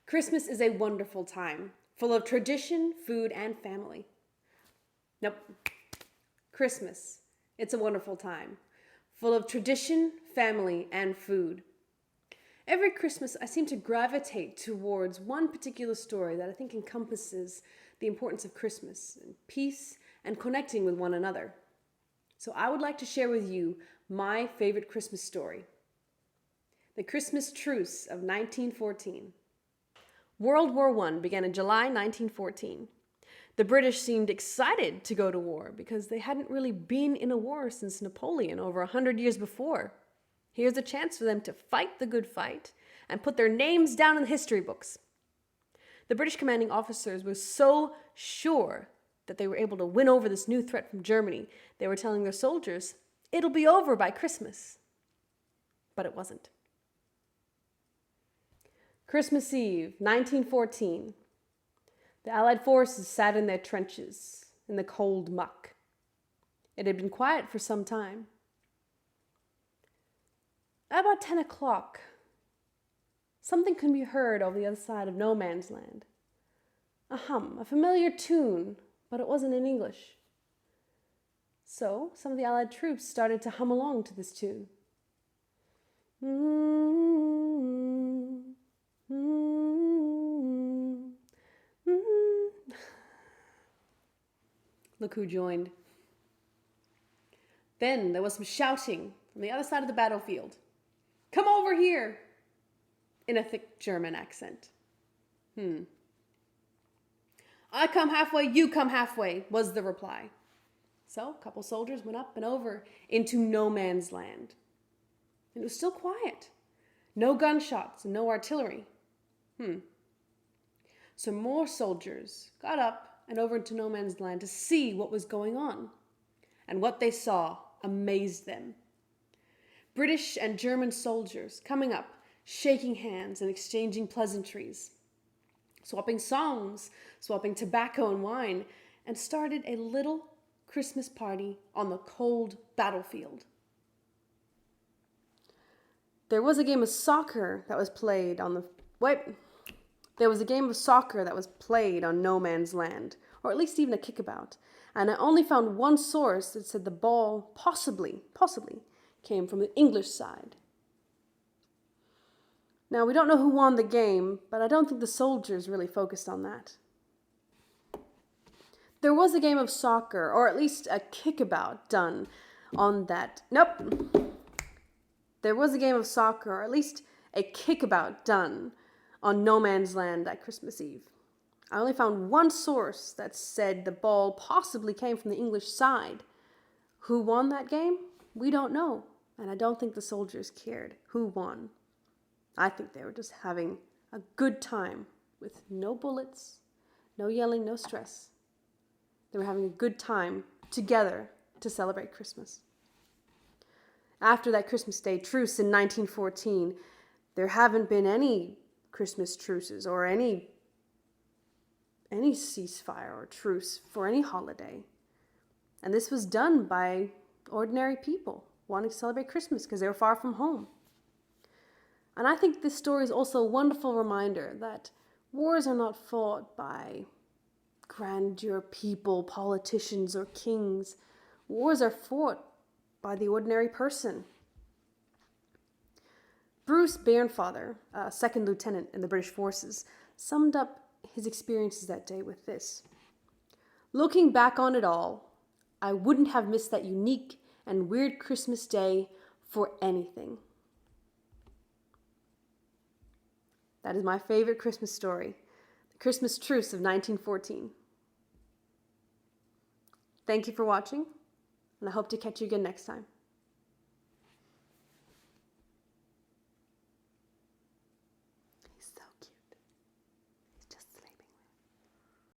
Christmas is a wonderful time, full of tradition, food, and family. Nope. Christmas. It's a wonderful time, full of tradition, family, and food. Every Christmas, I seem to gravitate towards one particular story that I think encompasses the importance of Christmas, and peace, and connecting with one another. So I would like to share with you my favorite Christmas story, the Christmas Truce of 1914. World War I began in July 1914. The British seemed excited to go to war because they hadn't really been in a war since Napoleon over 100 years before. Here's a chance for them to fight the good fight and put their names down in the history books. The British commanding officers were so sure that they were able to win over this new threat from Germany, they were telling their soldiers, "It'll be over by Christmas." But it wasn't. Christmas Eve, 1914. The Allied forces sat in their trenches, in the cold muck. It had been quiet for some time. At about 10 o'clock, something could be heard over the other side of no man's land. A hum, a familiar tune, but it wasn't in English. So some of the Allied troops started to hum along to this tune. Look who joined. Then there was some shouting from the other side of the battlefield. "Come over here!" in a thick German accent. "I come halfway, you come halfway," was the reply. So a couple soldiers went up and over into no man's land. And it was still quiet. No gunshots and no artillery. So more soldiers got up and over into no man's land to see what was going on. And what they saw amazed them. British and German soldiers coming up, shaking hands and exchanging pleasantries, swapping songs, swapping tobacco and wine, and started a little Christmas party on the cold battlefield. There was a game of soccer that was played on no man's land, or at least even a kickabout, and I only found one source that said the ball possibly came from the English side. Now, we don't know who won the game, but I don't think the soldiers really focused on that. There was a game of soccer, or at least a kickabout done on that. There was a game of soccer, or at least a kickabout done on no man's land at Christmas Eve. I only found one source that said the ball possibly came from the English side. Who won that game? We don't know, and I don't think the soldiers cared who won. I think they were just having a good time with no bullets, no yelling, no stress. They were having a good time together to celebrate Christmas. After that Christmas Day truce in 1914, there haven't been any Christmas truces or any ceasefire or truce for any holiday. And this was done by ordinary people wanting to celebrate Christmas because they were far from home. And I think this story is also a wonderful reminder that wars are not fought by grandeur people, politicians, or kings. Wars are fought by the ordinary person. Bruce Bairnfather, a second lieutenant in the British forces, summed up his experiences that day with this: "Looking back on it all, I wouldn't have missed that unique and weird Christmas day for anything." That is my favorite Christmas story, the Christmas Truce of 1914. Thank you for watching, and I hope to catch you again next time.